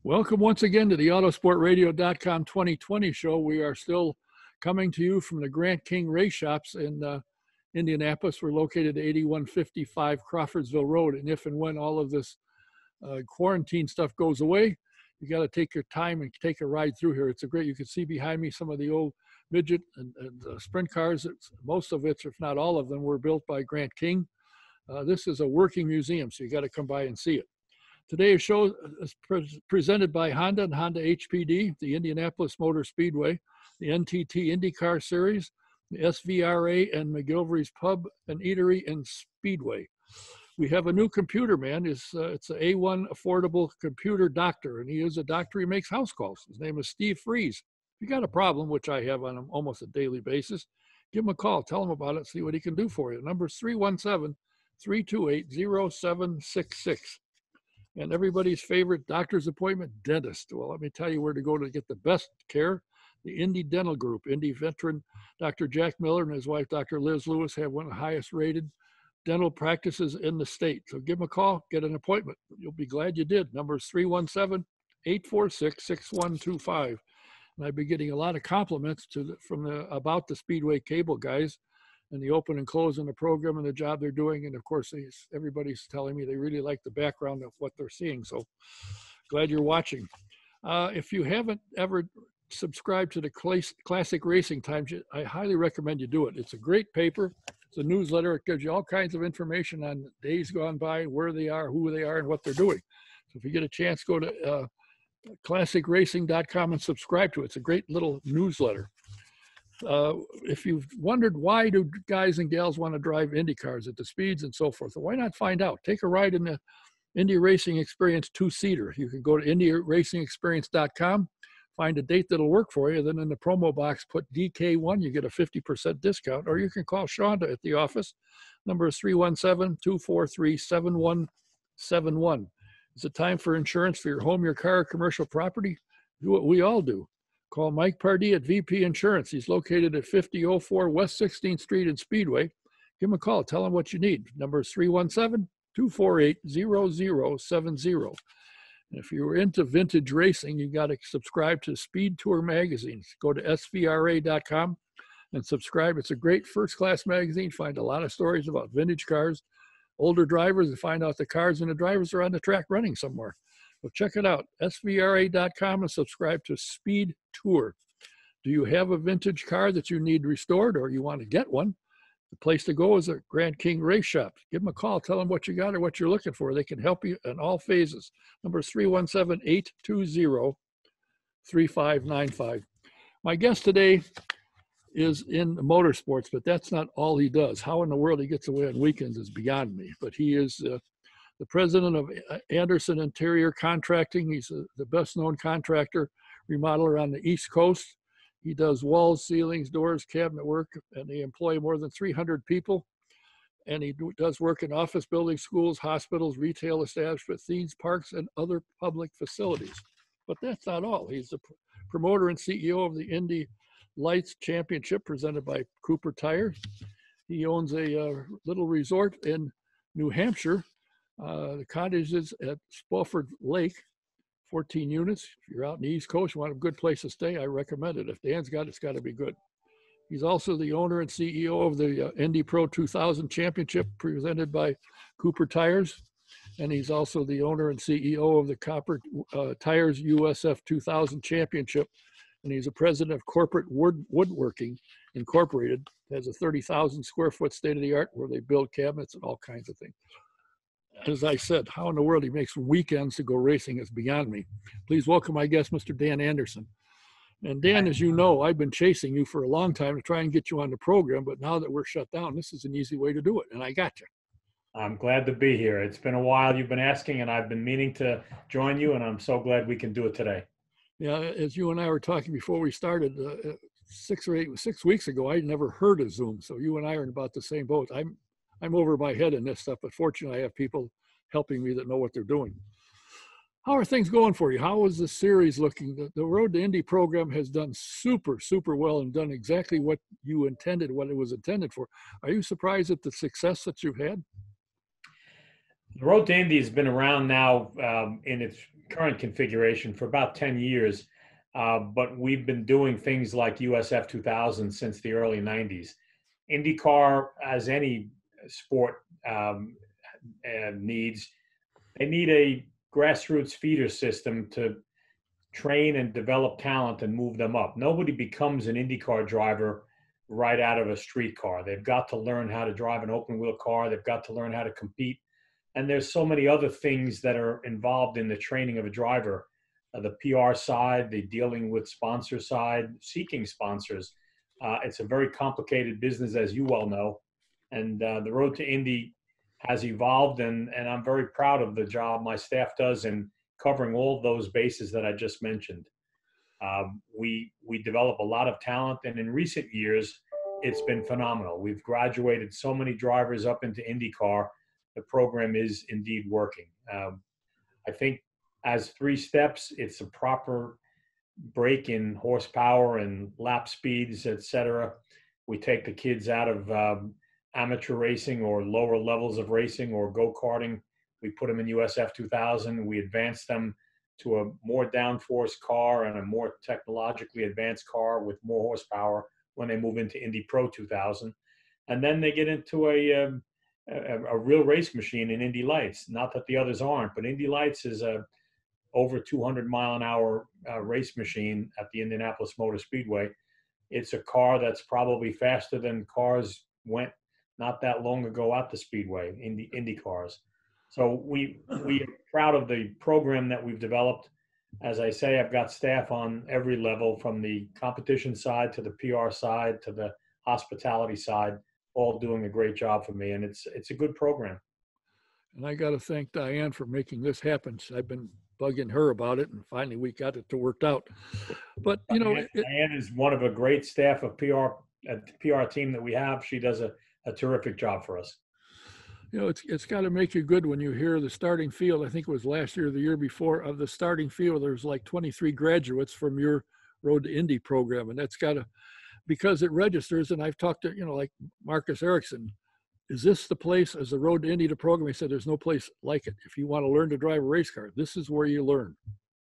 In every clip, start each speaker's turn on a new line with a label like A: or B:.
A: Welcome once again to the Autosportradio.com 2020 show. We are still coming to you from the Grant King Race Shops in Indianapolis. We're located at 8155 Crawfordsville Road. And if and when all of this quarantine stuff goes away, you got to take your time and take a ride through here. It's a great, you can see behind me some of the old midget and sprint cars. Most of it, if not all of them, were built by Grant King. This is a working museum, so you got to come by and see it. Today's show is presented by Honda and Honda HPD, the Indianapolis Motor Speedway, the NTT IndyCar Series, the SVRA, and McGilvery's Pub and Eatery and Speedway. We have a new computer man. It's an A1 affordable computer doctor, and he is a doctor. He makes house calls. His name is Steve Freeze. If you got a problem, which I have on almost a daily basis, give him a call. Tell him about it. See what he can do for you. The number is 317-328-0766. And everybody's favorite doctor's appointment, dentist. Well, let me tell you where to go to get the best care. The Indy Dental Group. Indy veteran Dr. Jack Miller and his wife, Dr. Liz Lewis, have one of the highest rated dental practices in the state. So give them a call, get an appointment. You'll be glad you did. Number is 317-846-6125. And I've been getting a lot of compliments from the About the Speedway cable guys and the open and close in the program and the job they're doing. And of course, everybody's telling me they really like the background of what they're seeing. So glad you're watching. If you haven't ever subscribed to the Classic Racing Times, I highly recommend you do it. It's a great paper. It's a newsletter. It gives you all kinds of information on days gone by, where they are, who they are, and what they're doing. So if you get a chance, go to classicracing.com and subscribe to it. It's a great little newsletter. If you've wondered why do guys and gals want to drive Indy cars at the speeds and so forth, well, why not find out? Take a ride in the Indy Racing Experience two-seater. You can go to indyracingexperience.com, find a date that'll work for you. Then in the promo box, put DK1, you get a 50% discount, or you can call Shonda at the office. Number is 317-243-7171. Is it time for insurance for your home, your car, or commercial property? Do what we all do. Call Mike Pardee at VP Insurance. He's located at 5004 West 16th Street in Speedway. Give him a call. Tell him what you need. Number is 317-248-0070. And if you're into vintage racing, you got to subscribe to Speed Tour magazines. Go to svra.com and subscribe. It's a great first-class magazine. Find a lot of stories about vintage cars, older drivers, and find out the cars and the drivers are on the track running somewhere. So check it out, svra.com, and subscribe to Speed Tour. Do you have a vintage car that you need restored or you want to get one? The place to go is at Grant King Race Shop. Give them a call. Tell them what you got or what you're looking for. They can help you in all phases. Number is 317-820-3595. My guest today is in motorsports, but that's not all he does. How in the world he gets away on weekends is beyond me. But he is the president of Andersen Interior Contracting. He's the best-known contractor, remodeler on the East Coast. He does walls, ceilings, doors, cabinet work, and they employ more than 300 people. And he does work in office buildings, schools, hospitals, retail establishments, themes parks, and other public facilities. But that's not all. He's the promoter and CEO of the Indy Lights Championship presented by Cooper Tires. He owns a little resort in New Hampshire. The cottages at Spofford Lake, 14 units. If you're out in the East Coast, you want a good place to stay, I recommend it. If Dan's got it, it's got to be good. He's also the owner and CEO of the Indy Pro 2000 Championship presented by Cooper Tires. And he's also the owner and CEO of the Cooper Tires USF 2000 Championship. And he's a president of Corporate Woodworking Incorporated. It has a 30,000 square foot state-of-the-art where they build cabinets and all kinds of things. As I said, how in the world he makes weekends to go racing is beyond me. Please welcome my guest, Mr. Dan Andersen. And Dan, as you know, I've been chasing you for a long time to try and get you on the program, but now that we're shut down, this is an easy way to do it, and I got you.
B: I'm glad to be here. It's been a while you've been asking, and I've been meaning to join you, and I'm so glad we can do it today.
A: Yeah, as you and I were talking before we started, 6 weeks ago, I'd never heard of Zoom, so you and I are in about the same boat. I'm over my head in this stuff, but fortunately I have people helping me that know what they're doing. How are things going for you? How is the series looking? The Road to Indy program has done super, super well and done exactly what you intended, what it was intended for. Are you surprised at the success that you've had?
B: The Road to Indy has been around now in its current configuration for about 10 years. But we've been doing things like USF 2000 since the early 90s. IndyCar, as any sport needs, they need a grassroots feeder system to train and develop talent and move them up. Nobody becomes an IndyCar driver right out of a street car. They've got to learn how to drive an open wheel car. They've got to learn how to compete. And there's so many other things that are involved in the training of a driver. The PR side, the dealing with sponsor side, seeking sponsors. It's a very complicated business, as you well know. And the Road to Indy has evolved, and I'm very proud of the job my staff does in covering all of those bases that I just mentioned. We develop a lot of talent, and in recent years, it's been phenomenal. We've graduated so many drivers up into IndyCar. The program is indeed working. I think as 3 steps, it's a proper break in horsepower and lap speeds, etc. We take the kids out of amateur racing or lower levels of racing or go-karting. We put them in USF 2000. We advance them to a more downforce car and a more technologically advanced car with more horsepower when they move into Indy Pro 2000. And then they get into a real race machine in Indy Lights. Not that the others aren't, but Indy Lights is a over 200 mile an hour race machine at the Indianapolis Motor Speedway. It's a car that's probably faster than cars went not that long ago at the Speedway, Indy cars. So we are proud of the program that we've developed. As I say, I've got staff on every level, from the competition side to the PR side to the hospitality side, all doing a great job for me. And it's a good program.
A: And I got to thank Diane for making this happen. I've been bugging her about it, and finally we got it to work out. But you know,
B: Diane is one of a great staff of PR team that we have. She does a terrific job for us.
A: You know, it's got to make you good when you hear the starting field. I think it was last year or the year before, of the starting field, there's like 23 graduates from your Road to Indy program, and that's got to, because it registers. And I've talked to, you know, like Marcus Erickson. Is this the place, as the Road to Indy program? He said, there's no place like it. If you want to learn to drive a race car, this is where you learn.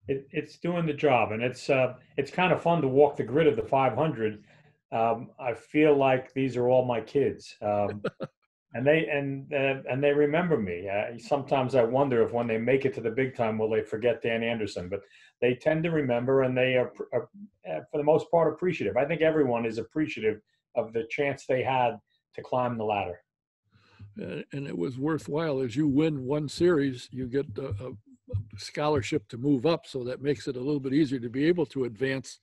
B: It's doing the job, and it's kind of fun to walk the grid of the 500. I feel like these are all my kids, and they remember me. Sometimes I wonder if when they make it to the big time, will they forget Dan Andersen? But they tend to remember, and they are for the most part appreciative. I think everyone is appreciative of the chance they had to climb the ladder.
A: And it was worthwhile. As you win one series, you get a scholarship to move up, so that makes it a little bit easier to be able to advance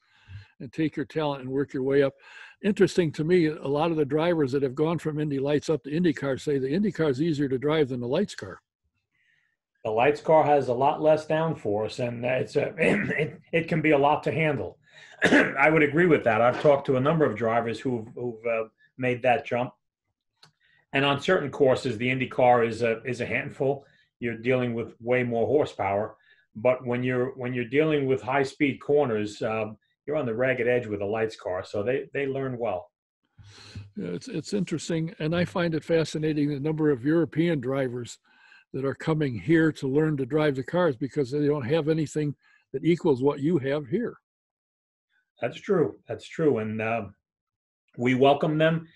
A: and take your talent and work your way up. Interesting to me, a lot of the drivers that have gone from Indy Lights up to IndyCar say the IndyCar is easier to drive than the Lights car.
B: The Lights car has a lot less downforce, and it can be a lot to handle. I would agree with that. I've talked to a number of drivers who've made that jump. And on certain courses, the IndyCar is a handful. You're dealing with way more horsepower. But when you're dealing with high-speed corners, you're on the ragged edge with a Lights car. So they learn well.
A: Yeah, it's interesting, and I find it fascinating the number of European drivers that are coming here to learn to drive the cars because they don't have anything that equals what you have here.
B: That's true. That's true, and we welcome them.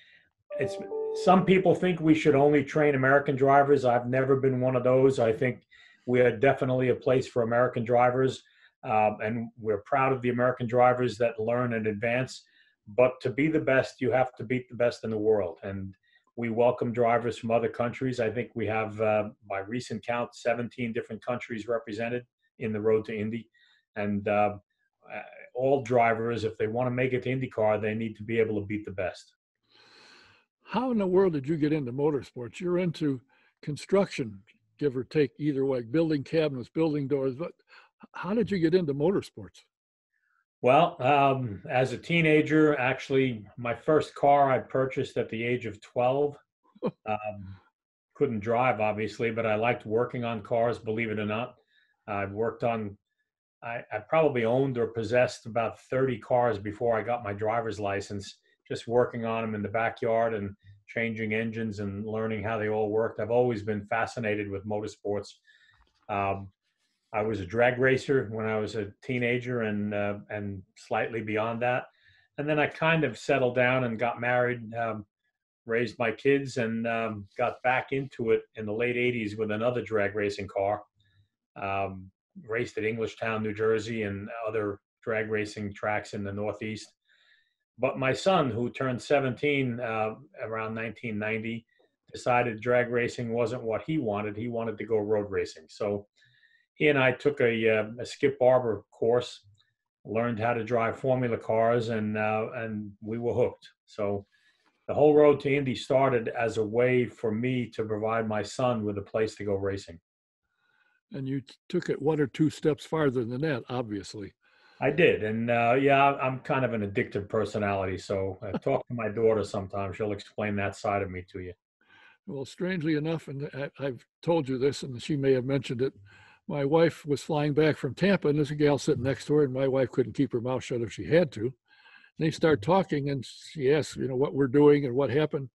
B: Some people think we should only train American drivers. I've never been one of those. I think we are definitely a place for American drivers, and we're proud of the American drivers that learn and advance. But to be the best, you have to beat the best in the world. And we welcome drivers from other countries. I think we have, by recent count, 17 different countries represented in the Road to Indy. And all drivers, if they want to make it to IndyCar, they need to be able to beat the best.
A: How in the world did you get into motorsports? You're into construction, give or take, either way, building cabinets, building doors. But how did you get into motorsports?
B: Well, as a teenager, actually, my first car I purchased at the age of 12. Couldn't drive, obviously, but I liked working on cars, believe it or not. I probably owned or possessed about 30 cars before I got my driver's license, just working on them in the backyard and changing engines and learning how they all worked. I've always been fascinated with motorsports. I was a drag racer when I was a teenager and slightly beyond that. And then I kind of settled down and got married, raised my kids, and got back into it in the late 80s with another drag racing car. Um, Raced at Englishtown, New Jersey, and other drag racing tracks in the Northeast. But my son, who turned 17 around 1990, decided drag racing wasn't what he wanted. He wanted to go road racing. So he and I took a Skip Barber course, learned how to drive Formula cars, and we were hooked. So the whole Road to Indy started as a way for me to provide my son with a place to go racing.
A: And you took it one or two steps farther than that, obviously.
B: I did, and yeah, I'm kind of an addictive personality. So I talk to my daughter sometimes; she'll explain that side of me to you.
A: Well, strangely enough, and I've told you this, and she may have mentioned it, my wife was flying back from Tampa, and there's a gal sitting next to her, and my wife couldn't keep her mouth shut if she had to. And they start talking, and she asks, what we're doing and what happened.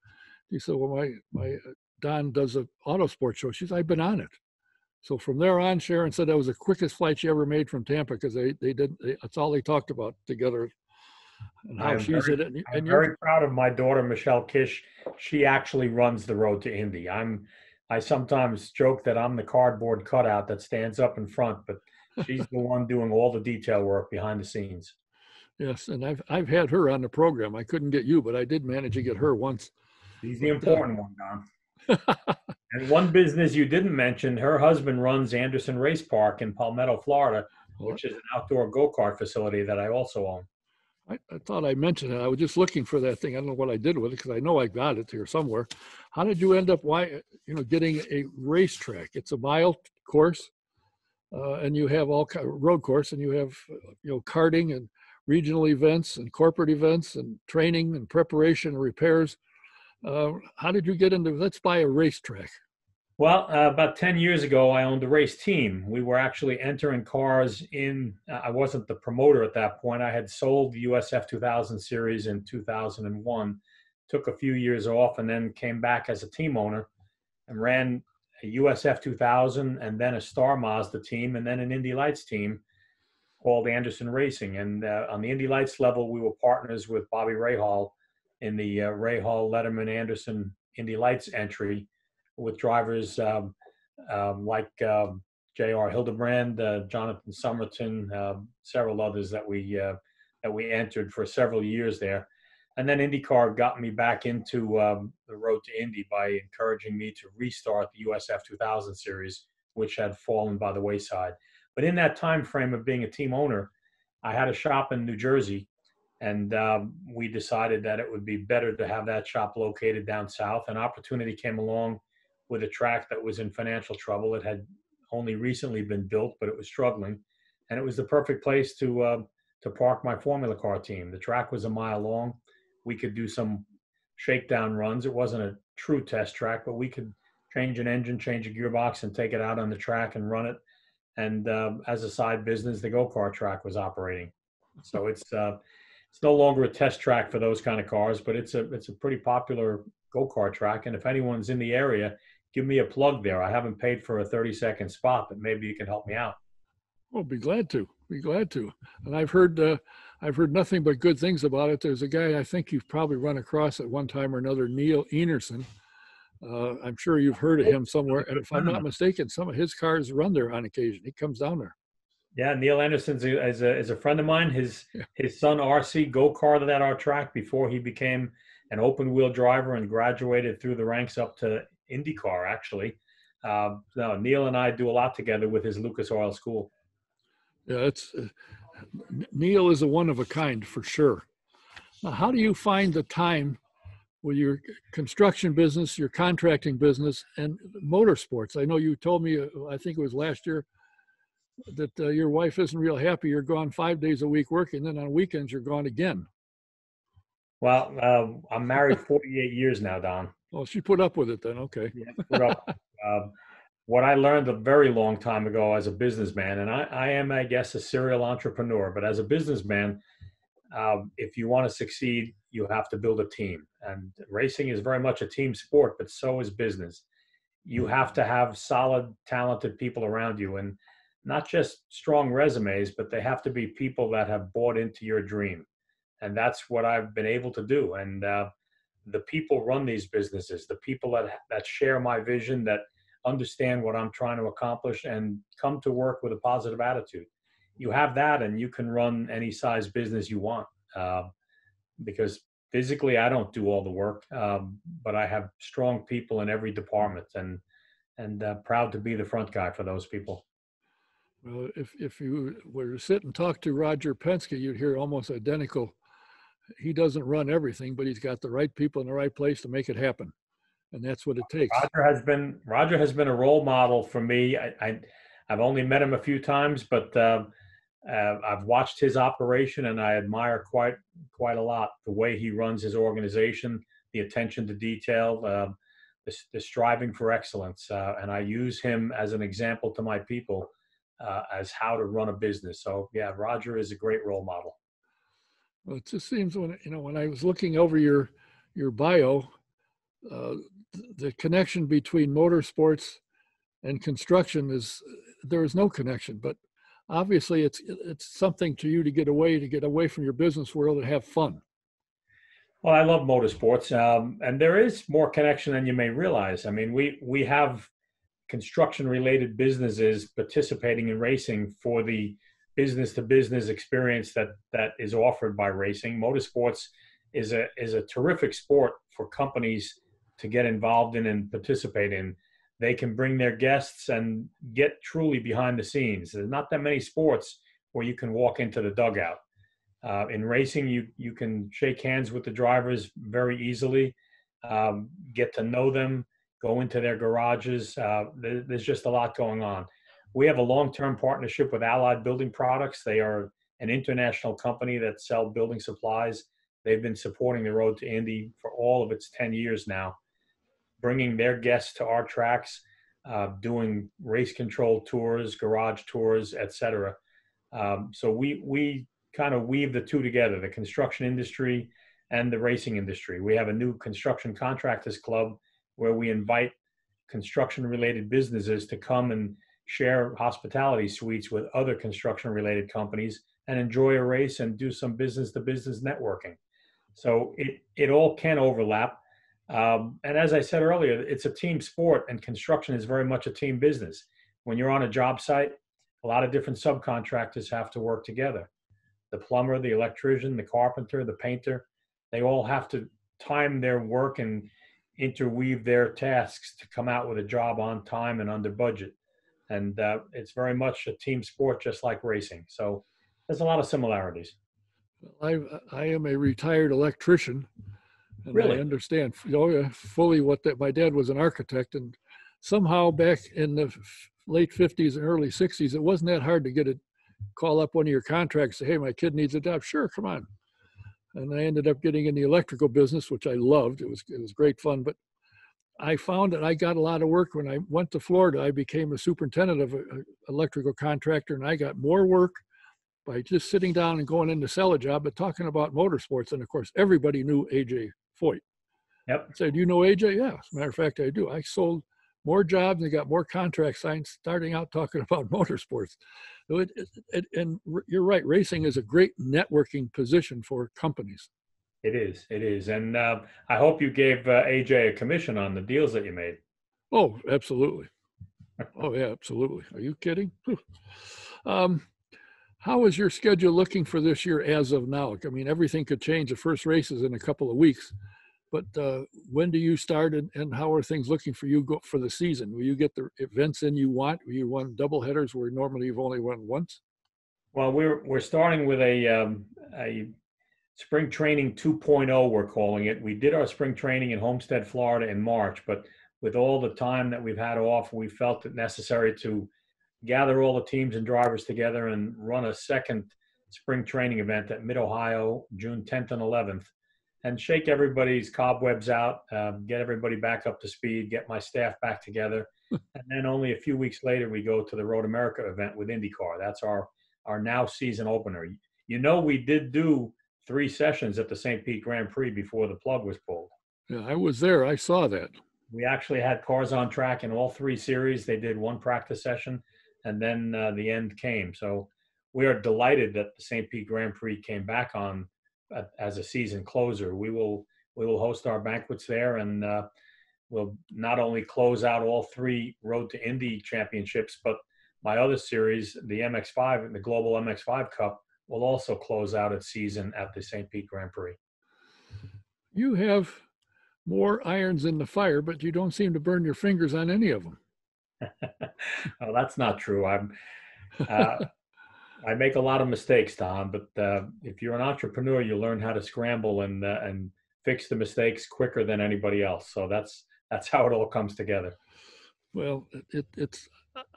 A: She said, well, my Don does an auto sports show. She said, I've been on it. So from there on, Sharon said that was the quickest flight she ever made from Tampa because that's all they talked about together and how she's in it.
B: I'm very proud of my daughter, Michelle Kish. She actually runs the Road to Indy. I sometimes joke that I'm the cardboard cutout that stands up in front, but she's the one doing all the detail work behind the scenes.
A: Yes, and I've had her on the program. I couldn't get you, but I did manage to get her once.
B: She's the important one, Don. And one business you didn't mention, her husband runs Andersen Race Park in Palmetto, Florida, which is an outdoor go-kart facility that I also own.
A: I thought I mentioned it. I was just looking for that thing. I don't know what I did with it because I know I got it here somewhere. How did you end up getting a racetrack? It's a mile course, and you have all road course, and you have karting and regional events and corporate events and training and preparation and repairs. How did you get into let's buy a racetrack?
B: Well, about 10 years ago, I owned a race team. We were actually entering cars in, I wasn't the promoter at that point. I had sold the USF 2000 series in 2001, took a few years off, and then came back as a team owner and ran a USF 2000 and then a Star Mazda team and then an Indy Lights team called Andersen Racing. And on the Indy Lights level, we were partners with Bobby Rahal in the Rahal, Letterman, Andersen Indy Lights entry with drivers like J.R. Hildebrand, Jonathan Somerton, several others that we entered for several years there. And then IndyCar got me back into the Road to Indy by encouraging me to restart the USF 2000 series, which had fallen by the wayside. But in that time frame of being a team owner, I had a shop in New Jersey, and we decided that it would be better to have that shop located down south. An opportunity came along with a track that was in financial trouble. It had only recently been built, but it was struggling. And it was the perfect place to park my Formula car team. The track was a mile long. We could do some shakedown runs. It wasn't a true test track, but we could change an engine, change a gearbox, and take it out on the track and run it. And as a side business, the go-kart track was operating. So it's no longer a test track for those kind of cars, but it's a pretty popular go-kart track. And if anyone's in the area, give me a plug there. I haven't paid for a 30-second spot, but maybe you can help me out.
A: Well, be glad to. And I've heard nothing but good things about it. There's a guy I think you've probably run across at one time or another, Neil Andersen. I'm sure you've heard of him somewhere. And if I'm not mistaken, some of his cars run there on occasion. He comes down there.
B: Yeah, Neil Andersen is a friend of mine. His son RC go-karted at our track before he became an open-wheel driver and graduated through the ranks up to IndyCar, actually. No, Neil and I do a lot together with his Lucas Oil School.
A: Yeah, Neil is a one of a kind for sure. Now, how do you find the time with your construction business, your contracting business, and motorsports? I know you told me, I think it was last year, that your wife isn't real happy. You're gone 5 days a week working, and then on weekends you're gone again.
B: Well, I'm married 48 years now, Don.
A: Oh, she put up with it then. Okay.
B: Yeah, put up. What I learned a very long time ago as a businessman, and I am, I guess, a serial entrepreneur, but as a businessman, if you want to succeed, you have to build a team. And racing is very much a team sport, but so is business. You have to have solid, talented people around you. And not just strong resumes, but they have to be people that have bought into your dream. And that's what I've been able to do. And the people run these businesses, the people that share my vision, that understand what I'm trying to accomplish and come to work with a positive attitude. You have that and you can run any size business you want, because physically I don't do all the work, but I have strong people in every department, and proud to be the front guy for those people.
A: Well, if you were to sit and talk to Roger Penske, you'd hear almost identical. He doesn't run everything, but he's got the right people in the right place to make it happen. And that's what it takes.
B: Roger has been a role model for me. I've only met him a few times, but I've watched his operation and I admire quite a lot the way he runs his organization, the attention to detail, the striving for excellence. And I use him as an example to my people as how to run a business. So yeah, Roger is a great role model.
A: Well, it just seems when I was looking over your bio, the connection between motorsports and construction there is no connection, but obviously it's something to you to get away from your business world and have fun.
B: Well, I love motorsports, and there is more connection than you may realize. I mean, we have construction-related businesses participating in racing for the business-to-business experience that is offered by racing. Motorsports is a terrific sport for companies to get involved in and participate in. They can bring their guests and get truly behind the scenes. There's not that many sports where you can walk into the dugout. In racing, you can shake hands with the drivers very easily, get to know them, go into their garages. There's just a lot going on. We have a long-term partnership with Allied Building Products. They are an international company that sell building supplies. They've been supporting the Road to Indy for all of its 10 years now, bringing their guests to our tracks, doing race control tours, garage tours, etc. So we kind of weave the two together, the construction industry and the racing industry. We have a new construction contractors club where we invite construction-related businesses to come and share hospitality suites with other construction-related companies and enjoy a race and do some business-to-business networking. So it all can overlap. And as I said earlier, it's a team sport, and construction is very much a team business. When you're on a job site, a lot of different subcontractors have to work together. The plumber, the electrician, the carpenter, the painter, they all have to time their work and interweave their tasks to come out with a job on time and under budget. And it's very much a team sport, just like racing. So there's a lot of similarities.
A: I am a retired electrician, and
B: Really?
A: I understand fully my dad was an architect, and somehow back in the late 50s and early 60s, it wasn't that hard to call up one of your contracts, say, hey, my kid needs a job. Sure, come on. And I ended up getting in the electrical business, which I loved. It was great fun, but I found that I got a lot of work. When I went to Florida, I became a superintendent of an electrical contractor, and I got more work by just sitting down and going in to sell a job, but talking about motorsports. And of course, everybody knew AJ Foyt.
B: Yep.
A: I said, do you know AJ? Yeah, as a matter of fact, I do. I sold more jobs and got more contract signs starting out talking about motorsports. So and you're right, racing is a great networking position for companies.
B: It is. And I hope you gave AJ a commission on the deals that you made.
A: Oh, absolutely. Oh, yeah, absolutely. Are you kidding? How is your schedule looking for this year as of now? I mean, everything could change. The first race is in a couple of weeks. But when do you start, and how are things looking for you for the season? Will you get the events in you want? Will you run double headers where normally you've only run once?
B: Well, we're starting with a spring training 2.0, we're calling it. We did our spring training in Homestead, Florida in March, but with all the time that we've had off, we felt it necessary to gather all the teams and drivers together and run a second spring training event at Mid-Ohio, June 10th and 11th, and shake everybody's cobwebs out, get everybody back up to speed, get my staff back together. And then only a few weeks later, we go to the Road America event with IndyCar. That's our now season opener. We did do 3 sessions at the St. Pete Grand Prix before the plug was pulled.
A: Yeah, I was there. I saw that.
B: We actually had cars on track in all 3 series. They did 1 practice session. and then the end came. So we are delighted that the St. Pete Grand Prix came back on as a season closer. We will host our banquets there, and we'll not only close out all 3 Road to Indy championships, but my other series, the MX5 and the Global MX5 Cup, will also close out its season at the St. Pete Grand Prix.
A: You have more irons in the fire, but you don't seem to burn your fingers on any of them.
B: Well, that's not true. Uh, I make a lot of mistakes, Tom, but if you're an entrepreneur, you learn how to scramble and fix the mistakes quicker than anybody else. So that's how it all comes together.
A: Well, it's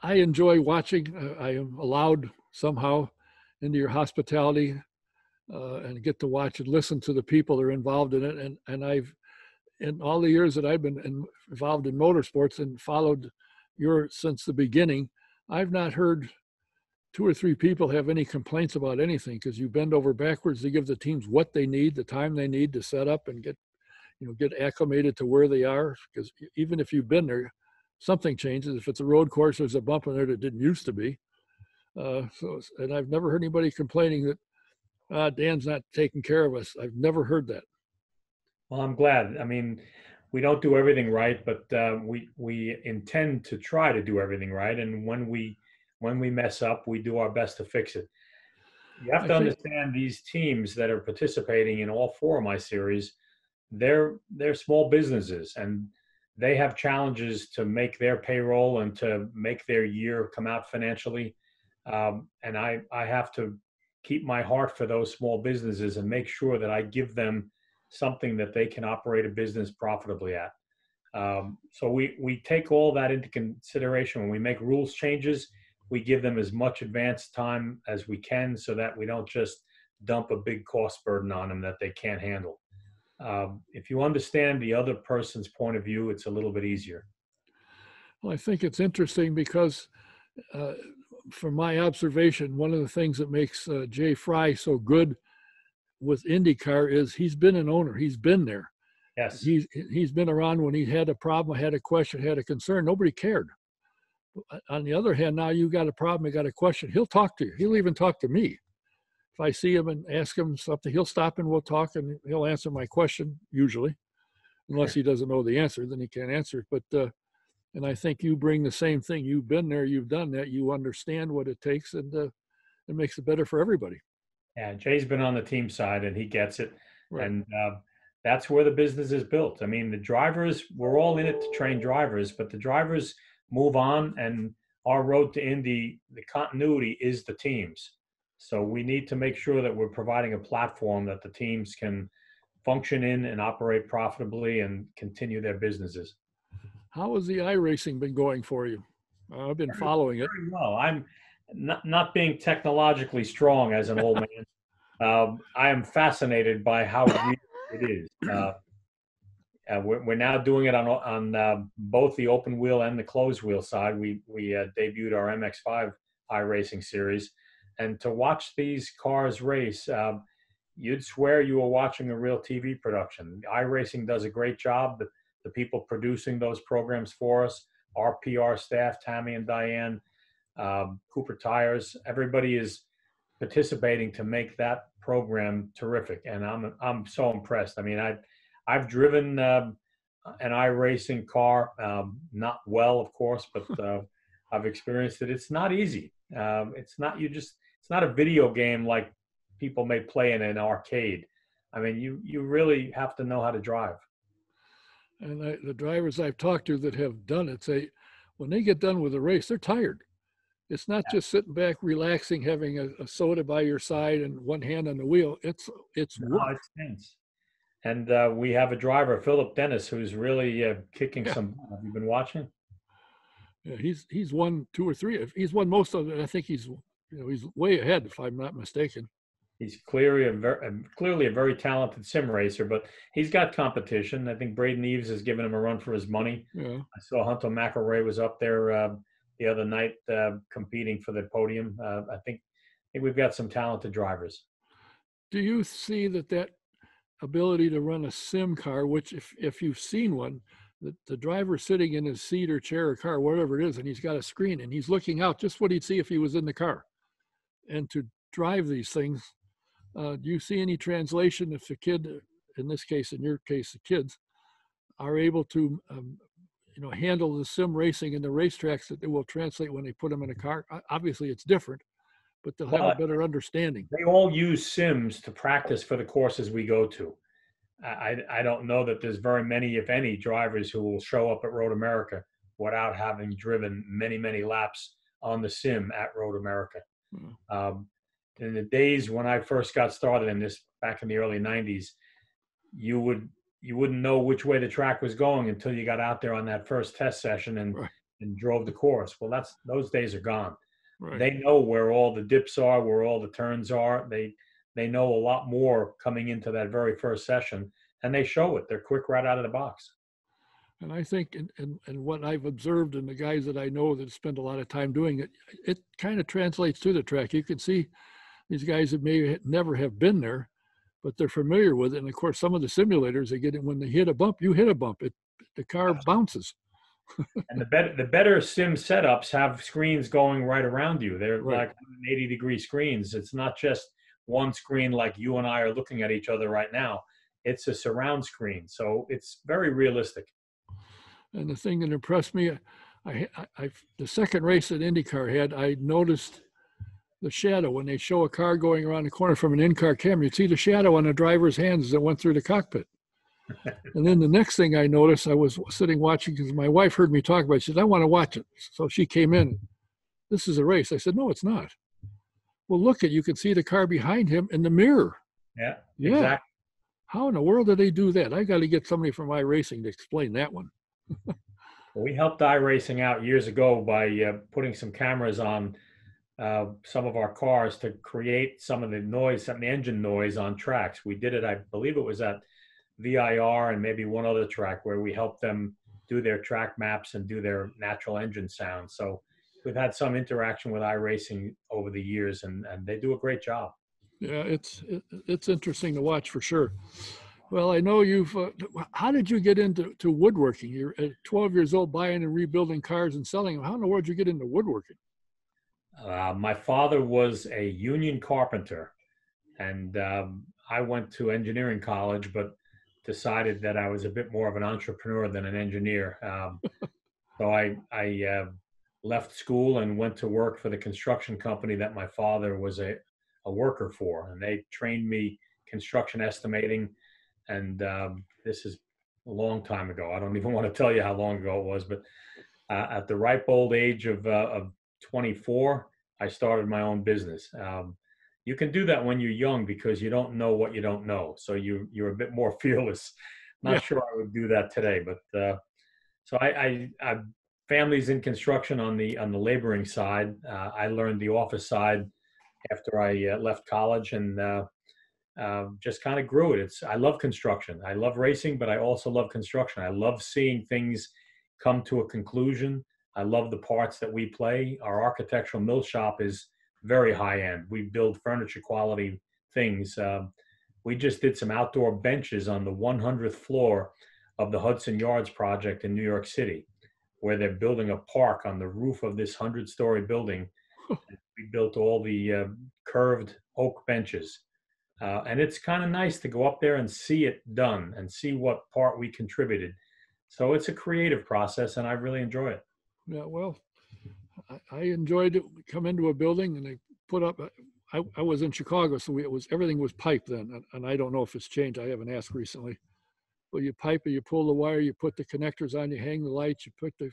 A: I enjoy watching. I am allowed somehow into your hospitality and get to watch and listen to the people that are involved in it. And I've, in all the years that I've been involved in motorsports and followed since the beginning, I've not heard 2 or 3 people have any complaints about anything, because you bend over backwards to give the teams what they need, the time they need to set up and get acclimated to where they are. Because even if you've been there, something changes. If it's a road course, there's a bump in there that didn't used to be. And I've never heard anybody complaining that Dan's not taking care of us. I've never heard that.
B: Well, I'm glad. I mean, we don't do everything right, but we intend to try to do everything right. And when we mess up, we do our best to fix it. You have to understand these teams that are participating in all 4 of my series. They're small businesses, and they have challenges to make their payroll and to make their year come out financially. And I have to keep my heart for those small businesses and make sure that I give them something that they can operate a business profitably at. So we take all that into consideration when we make rules changes. We give them as much advance time as we can so that we don't just dump a big cost burden on them that they can't handle. If you understand the other person's point of view, it's a little bit easier.
A: Well, I think it's interesting because from my observation, one of the things that makes Jay Fry so good with IndyCar is he's been an owner. He's been there.
B: Yes.
A: He's been around when he had a problem, had a question, had a concern. Nobody cared. On the other hand, now you got a problem, you got a question, he'll talk to you. He'll even talk to me. If I see him and ask him something, he'll stop and we'll talk, and he'll answer my question, usually. Unless he doesn't know the answer, then he can't answer it. But and I think you bring the same thing. You've been there, you've done that, you understand what it takes, and it makes it better for everybody.
B: Yeah, Jay's been on the team side, and he gets it.
A: Right.
B: And that's where the business is built. I mean, the drivers, we're all in it to train drivers, but the drivers move on, and our Road to Indy, the continuity is the teams. So we need to make sure that we're providing a platform that the teams can function in and operate profitably and continue their businesses.
A: How has the iRacing been going for you? I've been following it.
B: Very well. I'm not being technologically strong as an old man. I am fascinated by how real it is. We're now doing it on both the open wheel and the closed wheel side. We debuted our MX5 iRacing series, and to watch these cars race, you'd swear you were watching a real TV production. iRacing does a great job. The people producing those programs for us, our PR staff, Tammy and Diane, Cooper Tires, everybody is participating to make that program terrific, and I'm so impressed. I mean, I've driven an iRacing car, not well, of course, but I've experienced it. It's not easy. It's not a video game like people may play in an arcade. I mean, you really have to know how to drive.
A: And the drivers I've talked to that have done it say when they get done with the race, they're tired. It's not just sitting back, relaxing, having a soda by your side and one hand on the wheel. It's work.
B: It's tense. And we have a driver, Philip Dennis, who's really kicking some butt. Have you been watching?
A: Yeah, he's won 2 or 3. He's won most of it. I think he's way ahead, if I'm not mistaken.
B: He's clearly a very talented sim racer, but he's got competition. I think Braden Eves has given him a run for his money.
A: Yeah.
B: I saw Hunter McElroy was up there the other night competing for the podium. I think we've got some talented drivers.
A: Do you see that ability to run a sim car, which if you've seen one, the driver sitting in his seat or chair or car, whatever it is, and he's got a screen and he's looking out just what he'd see if he was in the car. And to drive these things, do you see any translation if the kid, in this case, in your case, the kids, are able to handle the sim racing and the racetracks that they will translate when they put them in a car? Obviously, it's different, but they'll have a better understanding.
B: They all use sims to practice for the courses we go to. I don't know that there's very many, if any, drivers who will show up at Road America without having driven many, many laps on the sim at Road America. In the days when I first got started in this, back in the early 90s, you wouldn't know which way the track was going until you got out there on that first test session and drove the course. Well, those days are gone. Right. They know where all the dips are, where all the turns are. They know a lot more coming into that very first session, and they show it. They're quick right out of the box.
A: And I think, and what I've observed in the guys that I know that spend a lot of time doing it, it kind of translates to the track. You can see these guys that may never have been there, but they're familiar with it. And of course, some of the simulators, they get it when they hit a bump, you hit a bump, the car bounces.
B: And the better sim setups have screens going right around you. They're like 180-degree screens. It's not just one screen like you and I are looking at each other right now. It's a surround screen, so it's very realistic.
A: And the thing that impressed me, the second race that IndyCar had, I noticed the shadow when they show a car going around the corner from an in-car camera. You'd see the shadow on the driver's hands as it went through the cockpit. And then the next thing I noticed, I was sitting watching because my wife heard me talk about it. She said, I want to watch it. So she came in. This is a race. I said, no, it's not. Well, look you can see the car behind him in the mirror.
B: Yeah, exactly.
A: How in the world do they do that? I got to get somebody from iRacing to explain that one.
B: Well, we helped iRacing out years ago by putting some cameras on some of our cars to create some of the noise, some of the engine noise on tracks. We did it, I believe it was at VIR and maybe one other track where we helped them do their track maps and do their natural engine sound. So we've had some interaction with iRacing over the years, and they do a great job.
A: Yeah, it's interesting to watch for sure. Well, I know you've, how did you get into woodworking? You're at 12 years old buying and rebuilding cars and selling them. How in the world did you get into woodworking?
B: My father was a union carpenter, and I went to engineering college, but decided that I was a bit more of an entrepreneur than an engineer. So I left school and went to work for the construction company that my father was a worker for, and they trained me construction estimating. And this is a long time ago. I don't even want to tell you how long ago it was, but at the ripe old age of 24, I started my own business. You can do that when you're young because you don't know what you don't know. So you're a bit more fearless. Not sure I would do that today, but so I families in construction on the laboring side. I learned the office side after I left college, and just kind of grew it. I love construction. I love racing, but I also love construction. I love seeing things come to a conclusion. I love the parts that we play. Our architectural mill shop is very high end. We build furniture quality things. We just did some outdoor benches on the 100th floor of the Hudson Yards project in New York City, where they're building a park on the roof of this 100-story building. We built all the curved oak benches. And it's kind of nice to go up there and see it done and see what part we contributed. So it's a creative process, and I really enjoy it.
A: Yeah, well, I enjoyed it. We come into a building and they put up, I was in Chicago, so everything was piped then. And I don't know if it's changed. I haven't asked recently. But you pipe it, you pull the wire, you put the connectors on, you hang the lights, you put the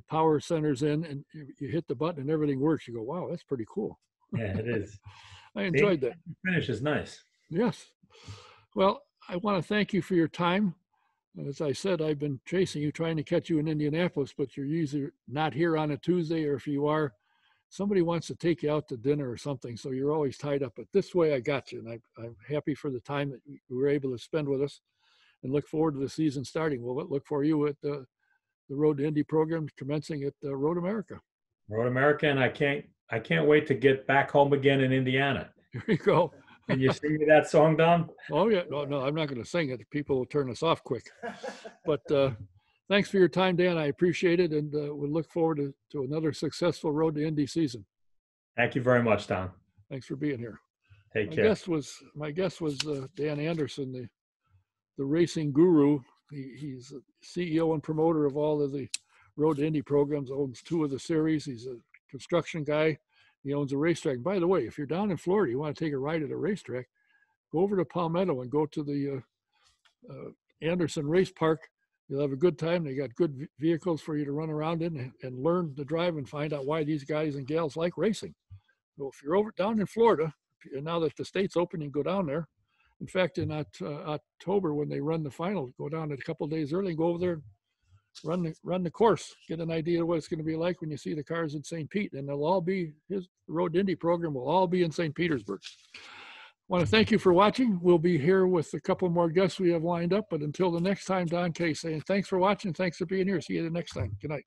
A: power centers in, and you hit the button and everything works. You go, wow, that's pretty cool.
B: Yeah, it is.
A: I enjoyed that.
B: The finish is nice.
A: Yes. Well, I want to thank you for your time. As I said, I've been chasing you, trying to catch you in Indianapolis, but you're usually not here on a Tuesday, or if you are, somebody wants to take you out to dinner or something, so you're always tied up. But this way I got you, and I'm happy for the time that you were able to spend with us, and look forward to the season starting. We'll look for you at the Road to Indy program commencing at Road America.
B: Road America, and I can't wait to get back home again in Indiana.
A: Here you go.
B: Can you sing me that song, Don?
A: Oh, yeah. No, I'm not going to sing it. People will turn us off quick. But Thanks for your time, Dan. I appreciate it, and we'll look forward to another successful Road to Indy season.
B: Thank you very much, Don.
A: Thanks for being here.
B: Take
A: My
B: care.
A: guest was Dan Andersen, the racing guru. He's a CEO and promoter of all of the Road to Indy programs, owns 2 of the series. He's a construction guy. He owns a racetrack. By the way, if you're down in Florida, you want to take a ride at a racetrack, go over to Palmetto and go to the Andersen Race Park. You'll have a good time. They got good vehicles for you to run around in and learn to drive and find out why these guys and gals like racing. So if you're down in Florida, and now that the state's open, you can go down there. In fact, in October, when they run the final, go down a couple of days early and go over there and run the course, get an idea of what it's going to be like when you see the cars in St. Pete. And they'll all be, his Road to Indy program will all be in St. Petersburg. I want to thank you for watching. We'll be here with a couple more guests we have lined up. But until the next time, Don Kay saying thanks for watching. Thanks for being here. See you the next time. Good night.